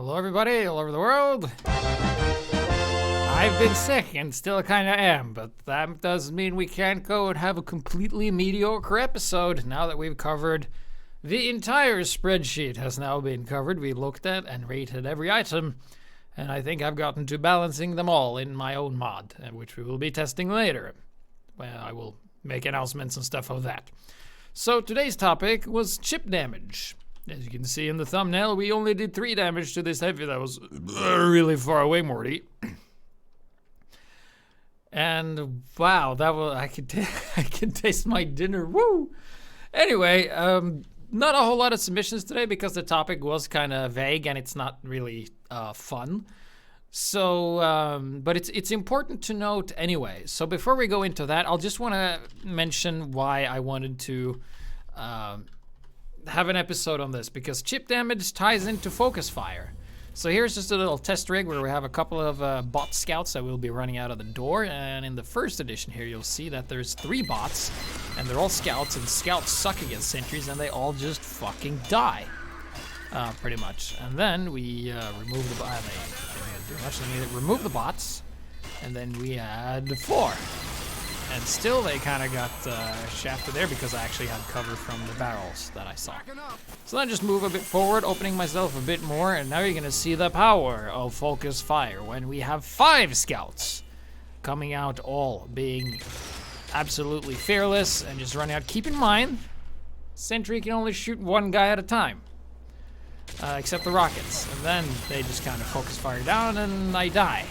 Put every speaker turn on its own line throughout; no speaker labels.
Hello everybody all over the world. I've been sick and still kinda am, but that doesn't mean we can't go and have a completely mediocre episode now that we've covered the entire spreadsheet has now been covered. We looked at and rated every item, and I think I've gotten to balancing them all in my own mod, which we will be testing later. Well, I will make announcements and stuff of that. So today's topic was chip damage. As you can see in the thumbnail, we only did 3 damage to this heavy that was really far away, Morty. And wow, that was I can taste my dinner. Woo! Anyway, not a whole lot of submissions today because the topic was kind of vague and it's not really fun. So, but it's important to note anyway. So before we go into that, I'll just want to mention why I wanted to have an episode on this, because chip damage ties into focus fire. So here's just a little test rig where we have a couple of bot scouts that will be running out of the door, and in the first edition here you'll see that there's 3 bots, and they're all scouts, and scouts suck against sentries, and they all just fucking die, pretty much. And then we remove the remove the bots, and then we add 4. And still they kind of got shafted there because I actually had cover from the barrels that I saw. So then just move a bit forward, opening myself a bit more, and now you're gonna see the power of focus fire when we have 5 scouts coming out, all being absolutely fearless and just running out. Keep in mind, sentry can only shoot 1 guy at a time, except the rockets, and then they just kind of focus fire down and I die.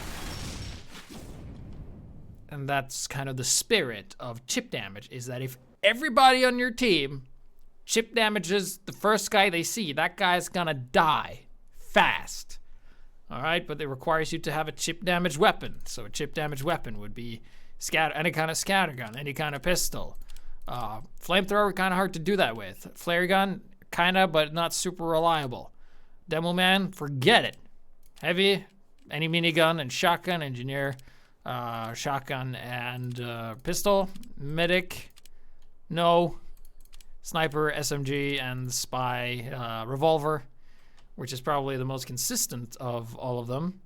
And that's kind of the spirit of chip damage, is that if everybody on your team chip damages the first guy they see, that guy's gonna die fast. All right, but it requires you to have a chip damage weapon. So a chip damage weapon would be any kind of scatter gun, any kind of pistol. Flamethrower, kind of hard to do that with. Flare gun, kind of, but not super reliable. Demo man, forget it. Heavy, any minigun, and shotgun, engineer. Shotgun and pistol, medic, no, sniper, SMG, and spy, revolver, which is probably the most consistent of all of them,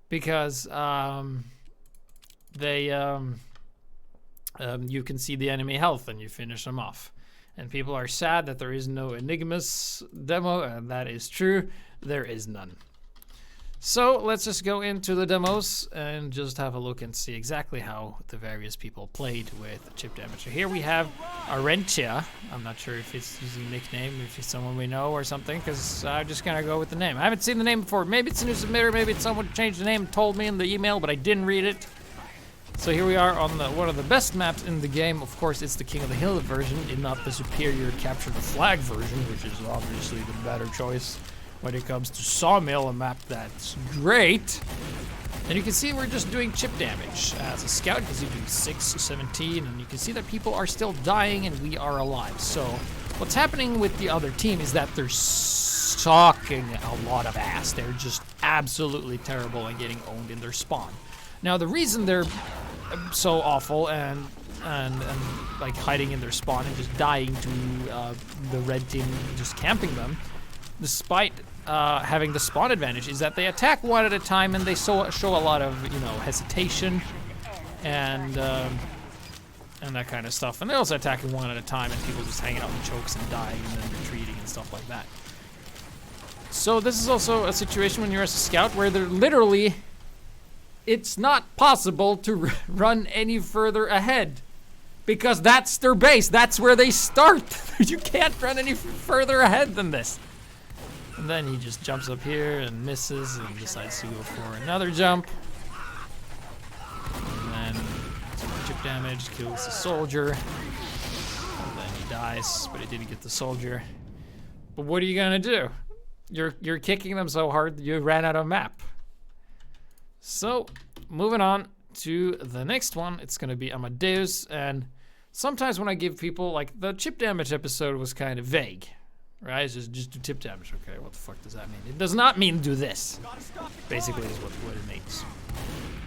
because you can see the enemy health and you finish them off. And people are sad that there is no Enigma's demo, and that is true. There is none. So let's just go into the demos and just have a look and see exactly how the various people played with chip damage. So here we have Arentia. I'm not sure if it's using a nickname, if it's someone we know or something, because I'm just gonna go with the name. I haven't seen the name before. Maybe it's a new submitter, maybe it's someone changed the name and told me in the email, but I didn't read it. So here we are on one of the best maps in the game. Of course, it's the King of the Hill version, and not the superior Capture the Flag version, which is obviously the better choice when it comes to Sawmill, a map that's great. And you can see we're just doing chip damage. As a scout, because you do 6, 17, and you can see that people are still dying and we are alive. So what's happening with the other team is that they're sucking a lot of ass. They're just absolutely terrible and getting owned in their spawn. Now the reason they're so awful and like hiding in their spawn and just dying to the red team just camping them, despite having the spawn advantage, is that they attack one at a time and they show a lot of, hesitation and that kind of stuff. And they're also attacking one at a time and people just hanging out in chokes and dying and then retreating and stuff like that. So this is also a situation when you're a scout where they're literally, it's not possible to run any further ahead because that's their base. That's where they start. You can't run any further ahead than this. And then he just jumps up here and misses and decides to go for another jump. And then some chip damage, kills the soldier. And then he dies, but he didn't get the soldier. But what are you gonna do? You're kicking them so hard that you ran out of map. So, moving on to the next one, it's gonna be Amadeus. And sometimes when I give people, like the chip damage episode was kind of vague. Right, it's just do tip damage. Okay, what the fuck does that mean? It does not mean do this. Basically is what it means.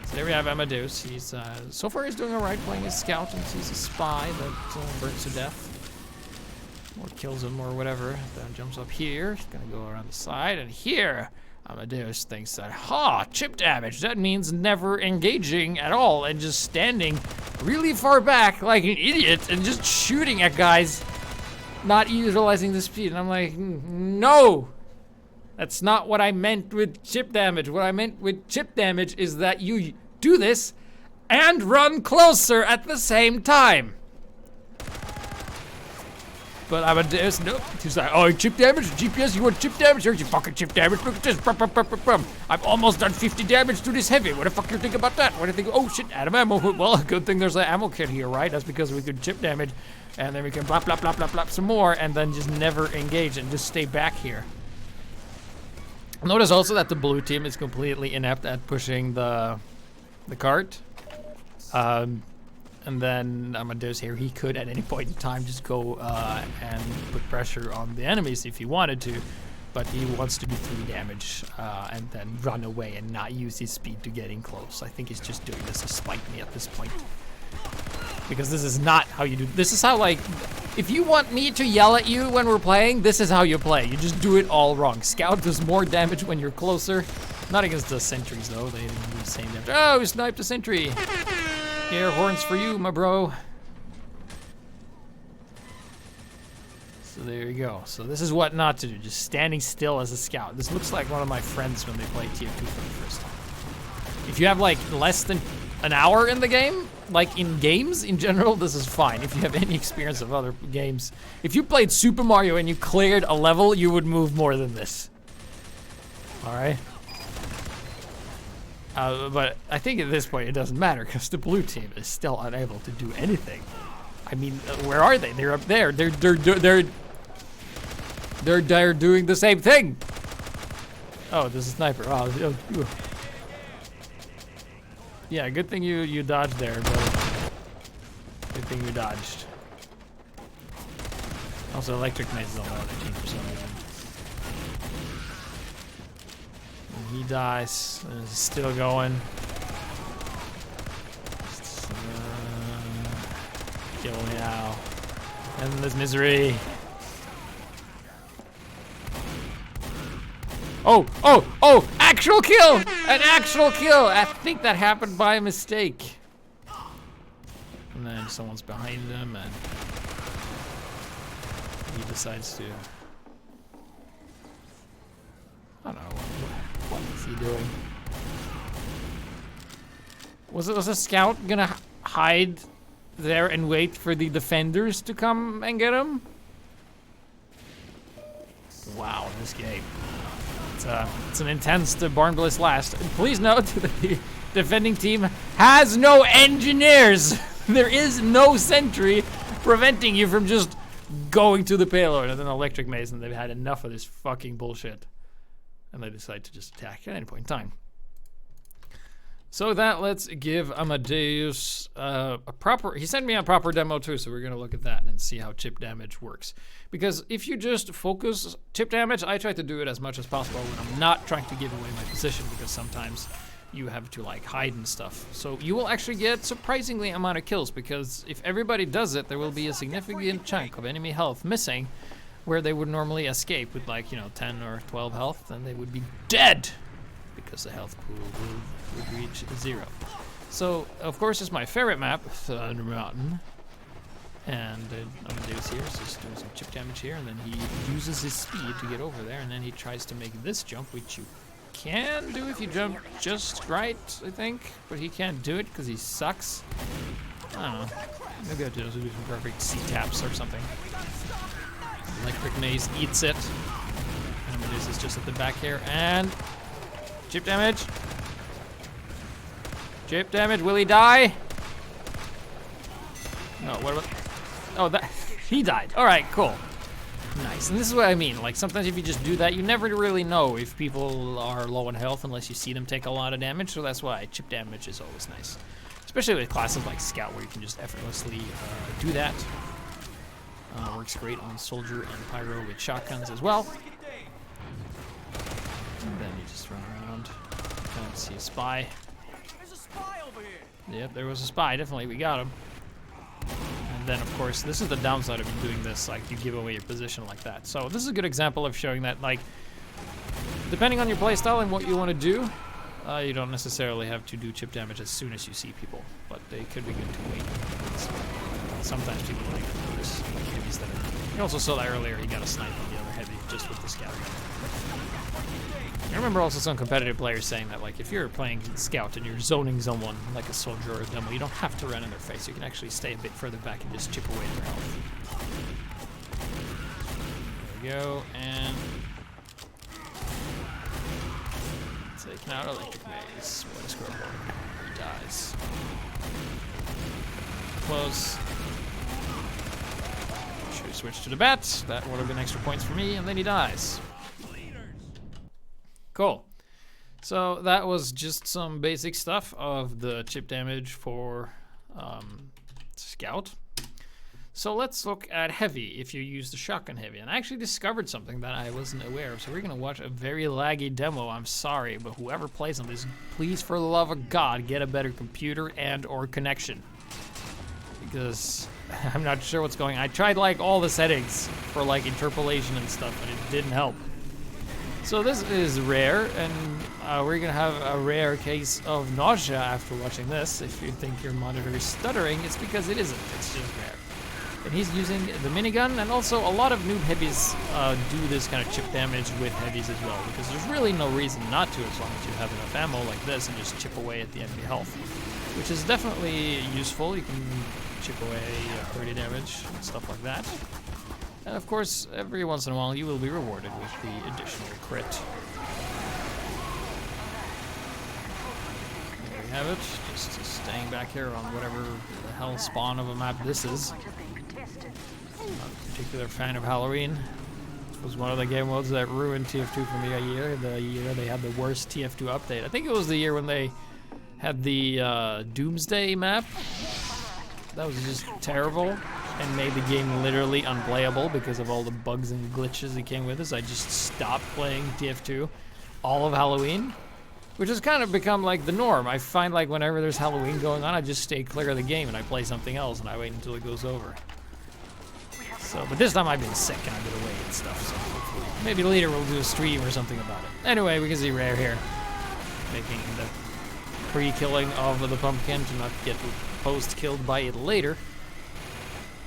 So there we have Amadeus. He's, so far he's doing alright playing his scout, and he's a spy that burns to death. Or kills him or whatever. Then jumps up here. He's gonna go around the side, and here, Amadeus thinks that, chip damage, that means never engaging at all and just standing really far back like an idiot and just shooting at guys, not utilizing the speed. And I'm like, no, that's not what I meant with chip damage. What I meant with chip damage is that you do this and run closer at the same time. But Amadeus, nope. He's like, oh, chip damage? GPS, you want chip damage? Here's your fucking chip damage. Look at this. I've almost done 50 damage to this heavy. What the fuck you think about that? What do you think? Oh, shit, out of ammo. Well, good thing there's an ammo kit here, right? That's because we could chip damage. And then we can blop, blop, blop, blop, blop some more. And then just never engage and just stay back here. Notice also that the blue team is completely inept at pushing the cart. And then Amadeus here, he could at any point in time just go and put pressure on the enemies if he wanted to, but he wants to do 3 damage and then run away and not use his speed to getting close. I think he's just doing this to spite me at this point. Because this is not how you do, this is how, like, if you want me to yell at you when we're playing, this is how you play. You just do it all wrong. Scout does more damage when you're closer. Not against the sentries though, they didn't do the same damage. Oh, he sniped a sentry. Air horns for you, my bro. So there you go. So this is what not to do, just standing still as a scout. This looks like one of my friends when they play TF2 for the first time. If you have like less than an hour in the game, like in games in general, this is fine. If you have any experience of other games. If you played Super Mario and you cleared a level, you would move more than this. All right. But I think at this point it doesn't matter because the blue team is still unable to do anything. I mean, where are they? They're up there. They're doing the same thing. Oh, there's a sniper. Oh. Yeah, good thing you dodged there, but good thing you dodged. Also, Electric Maze is on the other team for some reason. He dies, and it's still going. Kill me now. Endless misery. Oh, actual kill! An actual kill! I think that happened by mistake. And then someone's behind him, and he decides to... I don't know, what is he doing? Was a scout gonna hide there and wait for the defenders to come and get him? Wow, this game. It's an intense Barn Bliss last. And please note that the defending team has no engineers. There is no sentry preventing you from just going to the payload. And then Electric Maze, and they've had enough of this fucking bullshit. And they decide to just attack at any point in time. So that let's give Amadeus a proper, he sent me a proper demo too, so we're gonna look at that and see how chip damage works. Because if you just focus chip damage, I try to do it as much as possible when I'm not trying to give away my position, because sometimes you have to like hide and stuff. So you will actually get surprisingly amount of kills, because if everybody does it, there will be a significant chunk of enemy health missing, where they would normally escape with like, 10 or 12 health, and they would be dead because the health pool would reach 0. So, of course, it's my favorite map, Thunder Mountain. And Amadeus here is just doing some chip damage here, and then he uses his speed to get over there, and then he tries to make this jump, which you can do if you jump just right, I think. But he can't do it because he sucks. I don't know. Maybe I'll do some perfect C-taps or something. Electric Maze eats it. And Amadeus is just at the back here, and chip damage. Chip damage, will he die? No, what about... Oh, that... he died. Alright, cool. Nice, and this is what I mean. Like, sometimes if you just do that, you never really know if people are low on health unless you see them take a lot of damage, so that's why chip damage is always nice. Especially with classes like Scout, where you can just effortlessly do that. Works great on Soldier and Pyro with shotguns as well. And then you just run around. Can't see a spy.
There's a spy over here.
Yep, there was a spy. Definitely, we got him. And then, of course, this is the downside of doing this. Like, you give away your position like that. So this is a good example of showing that, like, depending on your playstyle and what you want to do, you don't necessarily have to do chip damage as soon as you see people, but they could be good to wait. Sometimes people like those heavies that are... You also saw that earlier, he got a snipe on the other heavy just with the scout. I remember also some competitive players saying that, like, if you're playing scout and you're zoning someone like a soldier or a demo, you don't have to run in their face. You can actually stay a bit further back and just chip away their health. There we go, and taking out electric maze. What a scoreboard. He dies. Close. Should have switched to the bat. That would have been extra points for me, and then he dies. Cool. So that was just some basic stuff of the chip damage for Scout. So let's look at heavy if you use the shotgun heavy. And I actually discovered something that I wasn't aware of. So we're going to watch a very laggy demo. I'm sorry, but whoever plays on this, please, for the love of God, get a better computer and or connection. Because I'm not sure what's going on. I tried like all the settings for like interpolation and stuff, and it didn't help. So this is rare, and we're gonna have a rare case of nausea after watching this. If you think your monitor is stuttering, it's because it isn't, it's just rare. And he's using the minigun, and also a lot of noob heavies do this kind of chip damage with heavies as well, because there's really no reason not to as long as you have enough ammo like this and just chip away at the enemy health, which is definitely useful. You can chip away 30 damage and stuff like that. And of course, every once in a while, you will be rewarded with the additional crit. There we have it. Just staying back here on whatever the hell spawn of a map this is. Not a particular fan of Halloween. This was one of the game modes that ruined TF2 for me the year they had the worst TF2 update. I think it was the year when they had the Doomsday map. That was just terrible. And made the game literally unplayable because of all the bugs and glitches that came with it. So I just stopped playing TF2 all of Halloween, which has kind of become like the norm. I find like whenever there's Halloween going on, I just stay clear of the game and I play something else and I wait until it goes over. So, but this time I've been sick and I've been away and stuff, so hopefully maybe later we'll do a stream or something about it. Anyway, we can see Rare here making the pre-killing of the pumpkin to not get post-killed by it later.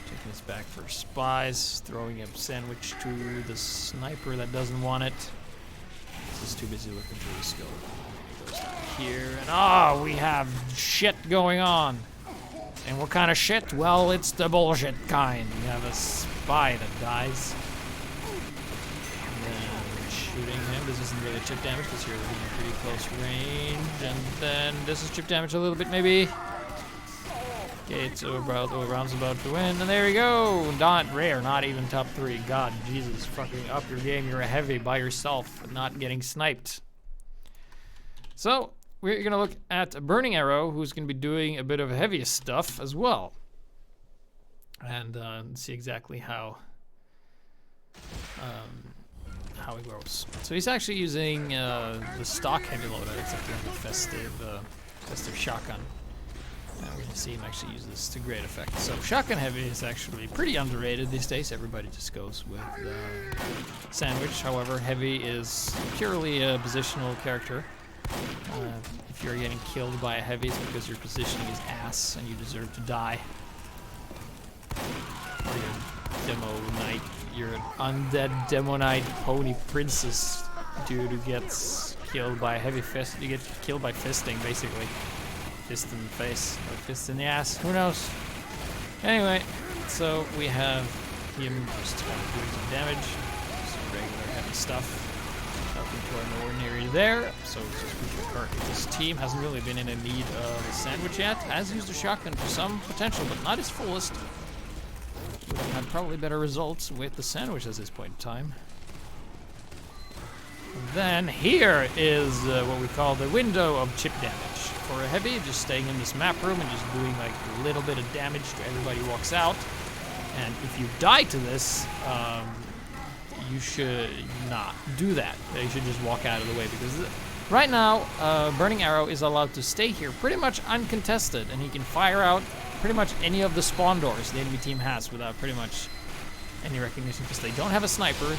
Taking us back for spies, throwing a sandwich to the sniper that doesn't want it. He's too busy looking through the scope. He goes down here, and we have shit going on. And what kind of shit? Well, it's the bullshit kind. We have a spy that dies. And then shooting him. This isn't really chip damage because you're in pretty close range. And then this is chip damage a little bit, maybe. Gates round's about to win, and there we go. Not Rare, not even top 3. God, Jesus, fucking up your game. You're a heavy by yourself, not getting sniped. So we're gonna look at Burning Arrow, who's gonna be doing a bit of heavy stuff as well, and see exactly how it goes. So he's actually using the stock heavy loadout, except he has a festive shotgun. And we're going to see him actually use this to great effect. So shotgun heavy is actually pretty underrated these days. Everybody just goes with sandwich. However, heavy is purely a positional character. If you're getting killed by a heavy, it's because your positioning is ass and you deserve to die. Or you're demo knight. You're an undead demo knight pony princess dude who gets killed by a heavy fist. You get killed by fisting, basically. Fist in the face, or fist in the ass, who knows? Anyway, so we have him just kind of doing some damage, some regular heavy stuff, nothing too ordinary there. So it's just currently this team hasn't really been in a need of a sandwich yet, has used a shotgun for some potential, but not his fullest. Would have had probably better results with the sandwich at this point in time. And then here is what we call the window of chip damage. For a heavy, just staying in this map room and just doing like a little bit of damage to everybody who walks out. And if you die to this, you should not do that. You should just walk out of the way, because right now, Burning Arrow is allowed to stay here pretty much uncontested, and he can fire out pretty much any of the spawn doors the enemy team has without pretty much any recognition because they don't have a sniper.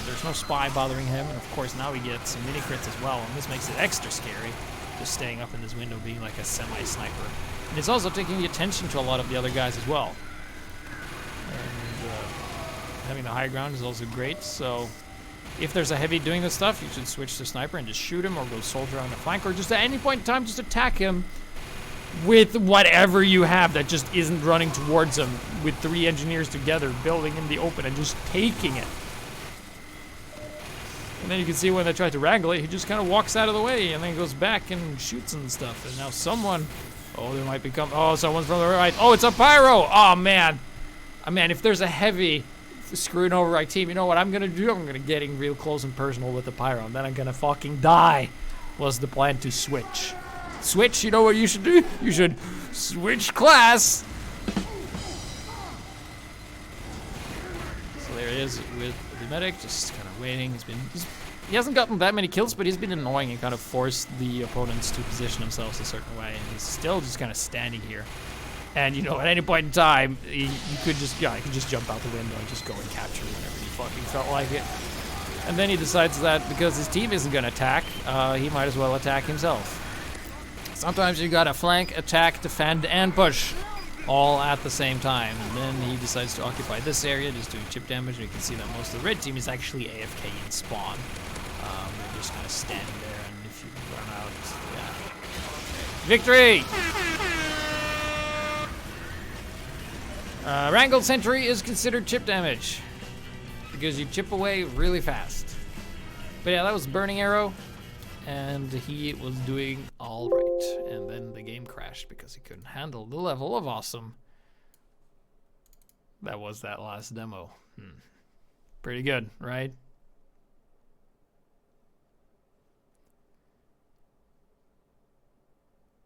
There's no spy bothering him, and of course now we get some mini crits as well, and this makes it extra scary, just staying up in this window being like a semi-sniper. And it's also taking the attention to a lot of the other guys as well. And having the high ground is also great, so if there's a heavy doing this stuff, you should switch to sniper and just shoot him, or go soldier on the flank, or just at any point in time just attack him with whatever you have that just isn't running towards him, with 3 engineers together building in the open and just taking it. And then you can see when they try to wrangle it, he just kind of walks out of the way and then goes back and shoots and stuff. And now someone, oh, there might become, oh, someone's from the right. Oh, it's a pyro. Oh, man. Man, if there's a heavy screwing over our team, you know what I'm going to do? I'm going to get in real close and personal with the pyro, and then I'm going to fucking die. Was the plan to switch. Switch, you know what you should do? You should switch class. So there it is with the medic, just kind of waiting. He hasn't gotten that many kills, but he's been annoying and kind of forced the opponents to position themselves a certain way, and he's still just kind of standing here. And, you know, at any point in time, you could just, yeah, you could just jump out the window and just go and capture whenever he fucking felt like it. And then he decides that because his team isn't going to attack, he might as well attack himself. Sometimes you gotta flank, attack, defend, and push all at the same time. And then he decides to occupy this area, just doing chip damage. And you can see that most of the red team is actually AFK in spawn. They're just kind of standing there, and if you run out, yeah. Victory! Wrangled Sentry is considered chip damage because you chip away really fast. But yeah, that was Burning Arrow, and he was doing all right. And then the game crashed because he couldn't handle the level of awesome that was that last demo. Pretty good, right?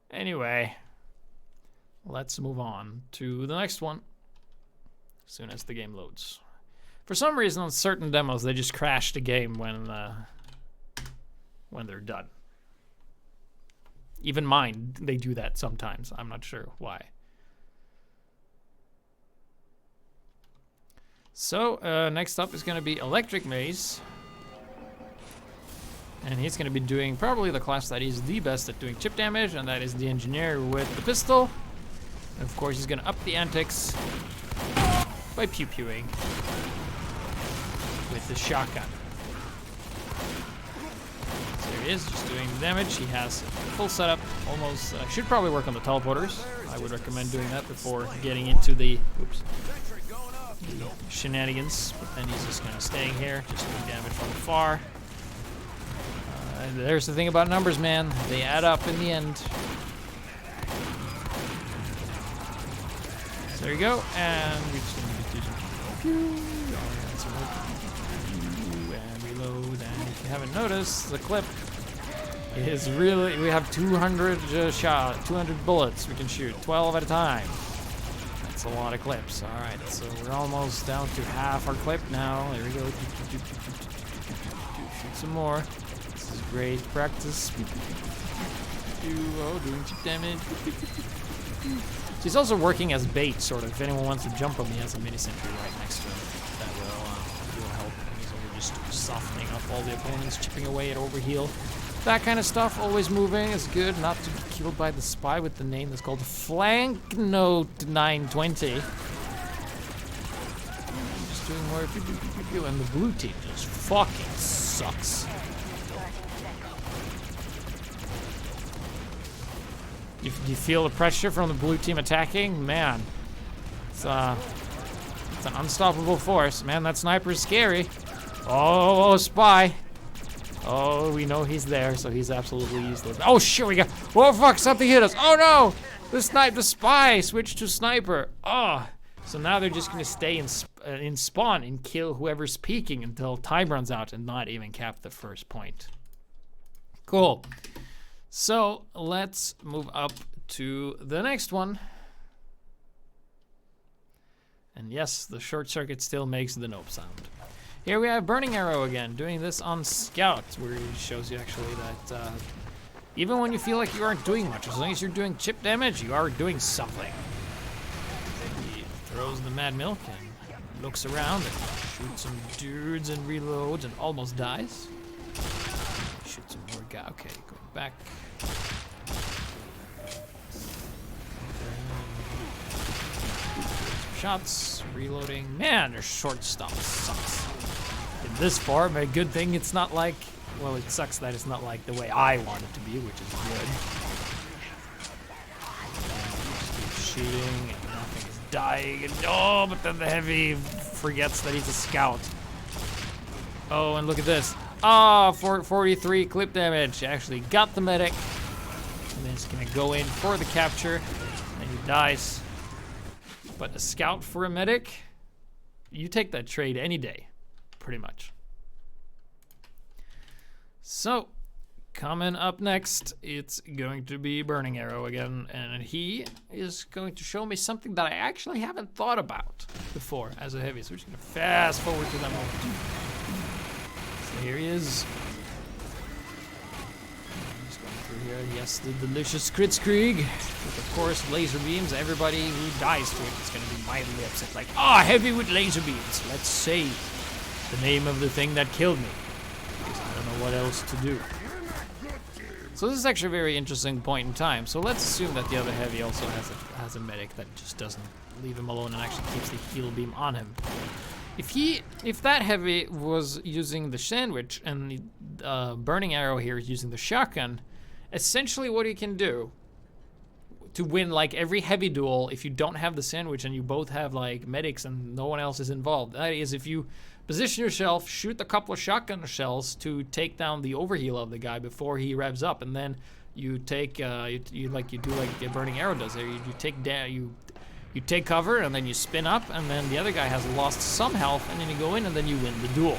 Anyway, let's move on to the next one as soon as the game loads. For some reason, on certain demos, they just crash the game when they're done. Even mine, they do that sometimes. I'm not sure why. So, next up is going to be Electric Maze. And he's going to be doing probably the class that is the best at doing chip damage, and that is the Engineer with the pistol. And of course, he's going to up the antics by pew-pewing with the shotgun. So there he is, just doing the damage. He has full setup, almost, should probably work on the teleporters. I would recommend doing that before getting into the, shenanigans. But then he's just kind of staying here, just doing damage from afar. There's the thing about numbers, man. They add up in the end. So there you go, and we're just going to do some and reload. And if you haven't noticed, the clip is really, we have 200 200 bullets we can shoot, 12 at a time. That's a lot of clips. All right, so we're almost down to half our clip now. There we go. Shoot some more. This is great practice. Doing chip damage. He's also working as bait, sort of. If anyone wants to jump him, he has a mini sentry right next to him. That will help. He's only just softening up all the opponents, chipping away at overheal. That kind of stuff, always moving, is good. Not to be killed by the spy with the name that's called Flank Note 920. Just doing more, and the blue team just fucking sucks. Do you feel the pressure from the blue team attacking? Man, it's an unstoppable force. Man, that sniper is scary. Oh, spy. Oh, we know he's there, so he's absolutely useless. Oh shit, we got, oh fuck, something hit us. Oh no, the spy switched to sniper. Oh, so now they're just gonna stay in spawn and kill whoever's peeking until time runs out and not even cap the first point. Cool. So let's move up to the next one. And yes, the short circuit still makes the nope sound. Here we have Burning Arrow again, doing this on Scout, where it shows you actually that even when you feel like you aren't doing much, as long as you're doing chip damage, you are doing something. He throws the Mad Milk, and looks around and shoots some dudes and reloads and almost dies. Shoot some more guys. Okay, going back. Shots, reloading. Man, their short stuff sucks. In this far, but a good thing it's not like, well, it sucks that it's not like the way I want it to be, which is good. Just keep shooting and nothing is dying. And, oh, but then the heavy forgets that he's a scout. Oh, and look at this. Ah, 43 clip damage. Actually got the medic. And then it's gonna go in for the capture. And he dies. But a scout for a medic, you take that trade any day, pretty much. So, coming up next, it's going to be Burning Arrow again, and he is going to show me something that I actually haven't thought about before as a heavy. So we're just gonna fast forward to that moment. So here he is. Here, yes, the delicious Kritzkrieg with, of course, laser beams. Everybody who dies to it is going to be mildly upset. Like, heavy with laser beams. Let's say the name of the thing that killed me, because I don't know what else to do. So this is actually a very interesting point in time. So let's assume that the other heavy also has a medic that just doesn't leave him alone and actually keeps the heal beam on him. If that heavy was using the sandwich and the Burning Arrow here is using the shotgun, essentially what you can do to win like every heavy duel, if you don't have the sandwich and you both have like medics and no one else is involved, that is, if you position yourself, shoot a couple of shotgun shells to take down the overheal of the guy before he revs up, and then you take you do like a Burning Arrow does there. You take cover and then you spin up, and then the other guy has lost some health, and then you go in and then you win the duel.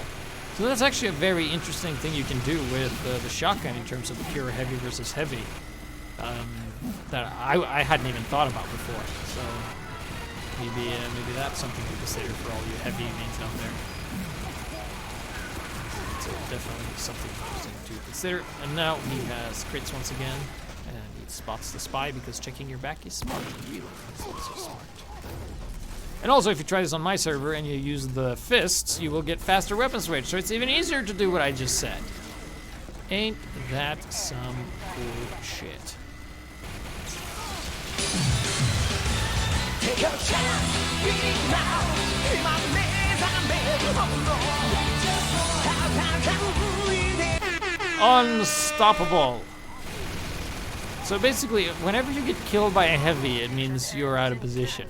So that's actually a very interesting thing you can do with the shotgun in terms of the pure heavy versus heavy that I hadn't even thought about before. So maybe that's something to consider for all you heavy mains out there. So definitely something interesting to consider. And now he has crits once again, and he spots the spy because checking your back is smart. Really, it's also smart. And also, if you try this on my server and you use the fists, you will get faster weapon switch, so it's even easier to do what I just said. Ain't that some cool shit? Take a chance, unstoppable. So basically, whenever you get killed by a heavy, it means you're out of position.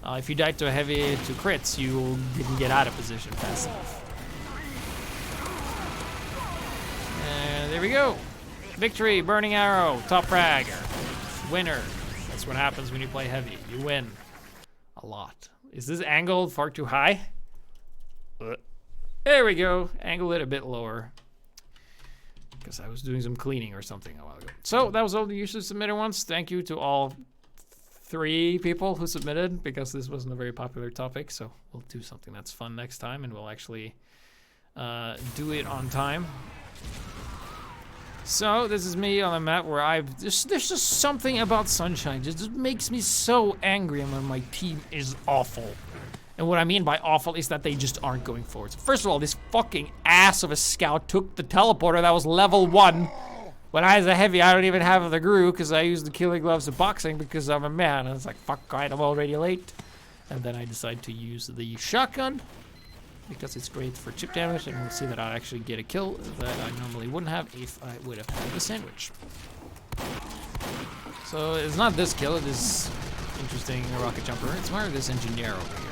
If you died to a heavy to crits, you didn't get out of position fast enough. And there we go. Victory, Burning Arrow, top frag, winner. That's what happens when you play heavy. You win a lot. Is this angled far too high? There we go. Angle it a bit lower, because I was doing some cleaning or something a while ago. So that was all the usually submitted ones. Thank you to all 3 people who submitted, because this wasn't a very popular topic. So we'll do something that's fun next time, and we'll actually do it on time. So this is me on a map where there's just something about Sunshine just makes me so angry when my team is awful. And what I mean by awful is that they just aren't going forward. So first of all, this fucking ass of a scout took the teleporter that was level 1. When I was a heavy, I don't even have the Gru because I used the killing gloves of boxing because I'm a man. And it's like, fuck, right, I'm already late. And then I decide to use the shotgun because it's great for chip damage, and we'll see that I'll actually get a kill that I normally wouldn't have if I would have had the sandwich. So it's not this kill, it is interesting rocket jumper. It's more of this engineer over here.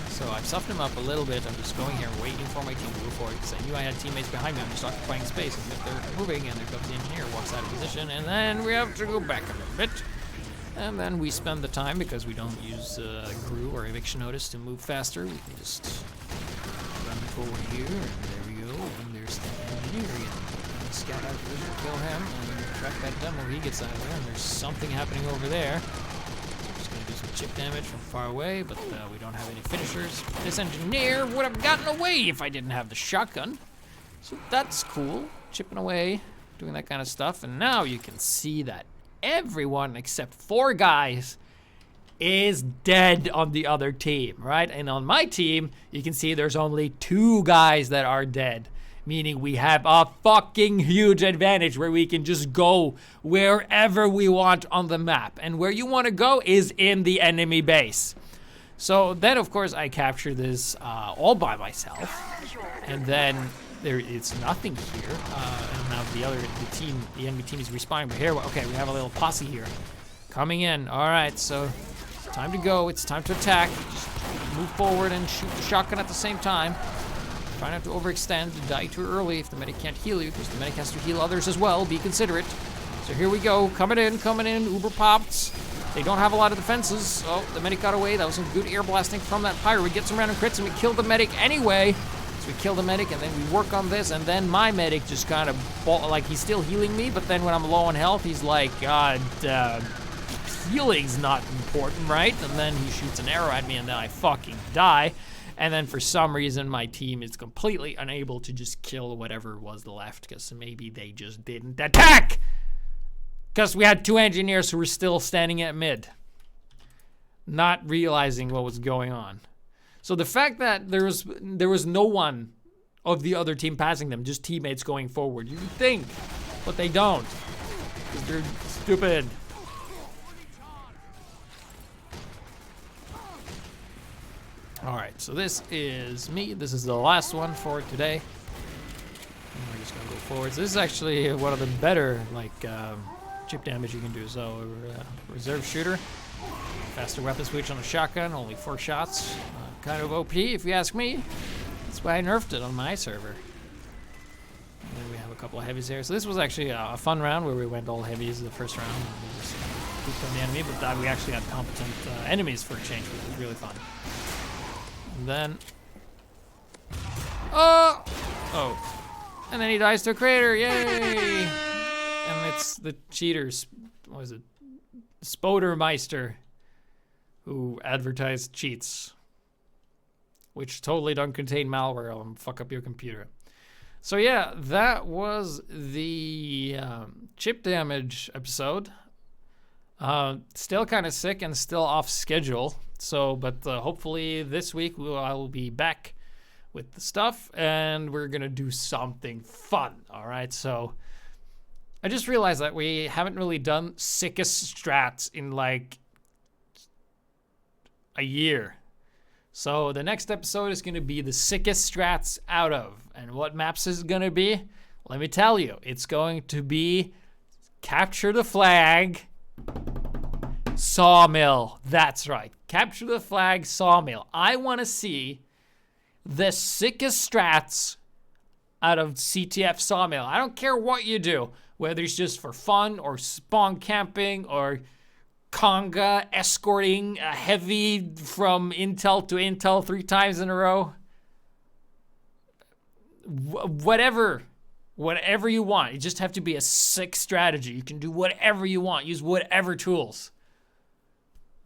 So I've softened him up a little bit. I'm just going here waiting for my team to move forward because I knew I had teammates behind me. I'm just occupying space, and if they're moving and there comes the engineer, walks out of position, and then we have to go back a little bit. And then we spend the time, because we don't use Gru or eviction notice to move faster. We can just run forward here, and there we go. And there's the engineer again. And scout out position, kill him, and track that demo. He gets out of there, and there's something happening over there. Just gonna do some chip damage from far away, but we don't have any finishers. This engineer would have gotten away if I didn't have the shotgun. So that's cool. Chipping away, doing that kind of stuff. And now you can see that everyone except 4 guys is dead on the other team, right? And on my team, you can see there's only 2 guys that are dead, meaning we have a fucking huge advantage where we can just go wherever we want on the map. And where you want to go is in the enemy base. So then, of course, I capture this all by myself. And then it's nothing here. And now the enemy team is respawning. But here, okay, we have a little posse here coming in. All right, so it's time to go. It's time to attack. Just move forward and shoot the shotgun at the same time. Try not to overextend, die too early if the medic can't heal you, because the medic has to heal others as well. Be considerate. So here we go, coming in, uber popped. They don't have a lot of defenses. Oh, the medic got away. That was some good air blasting from that pyro. We get some random crits and we kill the medic anyway. So we kill the medic and then we work on this, and then my medic just kind of, like, he's still healing me, but then when I'm low on health, he's like, God, healing's not important, right? And then he shoots an arrow at me and then I fucking die. And then for some reason, my team is completely unable to just kill whatever was left, because maybe they just didn't attack! Because we had 2 engineers who were still standing at mid, not realizing what was going on. So the fact that there was no one of the other team passing them, just teammates going forward, you'd think, but they don't, because they're stupid. All right, so this is me. This is the last one for today. And we're just gonna go forward. So this is actually one of the better, like, chip damage you can do. So, reserve shooter, faster weapon switch on a shotgun, only 4 shots. Kind of OP, if you ask me. That's why I nerfed it on my server. And then we have a couple of heavies here. So this was actually a fun round where we went all heavies the first round. And we just pooped on the enemy, but we actually had competent enemies for a change, which was really fun. And then, oh, and then he dies to a crater, yay! And it's the cheaters, what is it, Spodermeister, who advertised cheats, which totally don't contain malware. I'll fuck up your computer. So yeah, that was the chip damage episode. Still kind of sick and still off schedule. So, but hopefully this week I will be back with the stuff and we're gonna do something fun. All right. So I just realized that we haven't really done sickest strats in like a year. So the next episode is gonna be the sickest strats out of, and what maps is it gonna be? Let me tell you, it's going to be capture the flag, Sawmill. That's right. Capture the flag, Sawmill. I want to see the sickest strats out of CTF Sawmill. I don't care what you do, whether it's just for fun or spawn camping or conga escorting a heavy from intel to intel 3 times in a row. Whatever you want. You just have to be a sick strategy. You can do whatever you want. Use whatever tools.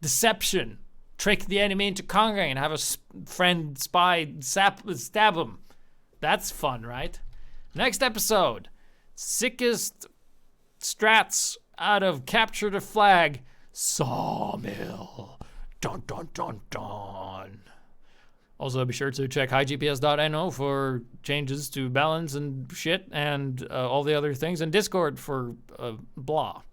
Deception. Trick the enemy into conquering and have a friend spy stab him. That's fun, right? Next episode. Sickest strats out of Capture the Flag, Sawmill. Dun dun dun dun. Also, be sure to check HiGPS.no for changes to balance and shit and all the other things, and Discord for blah.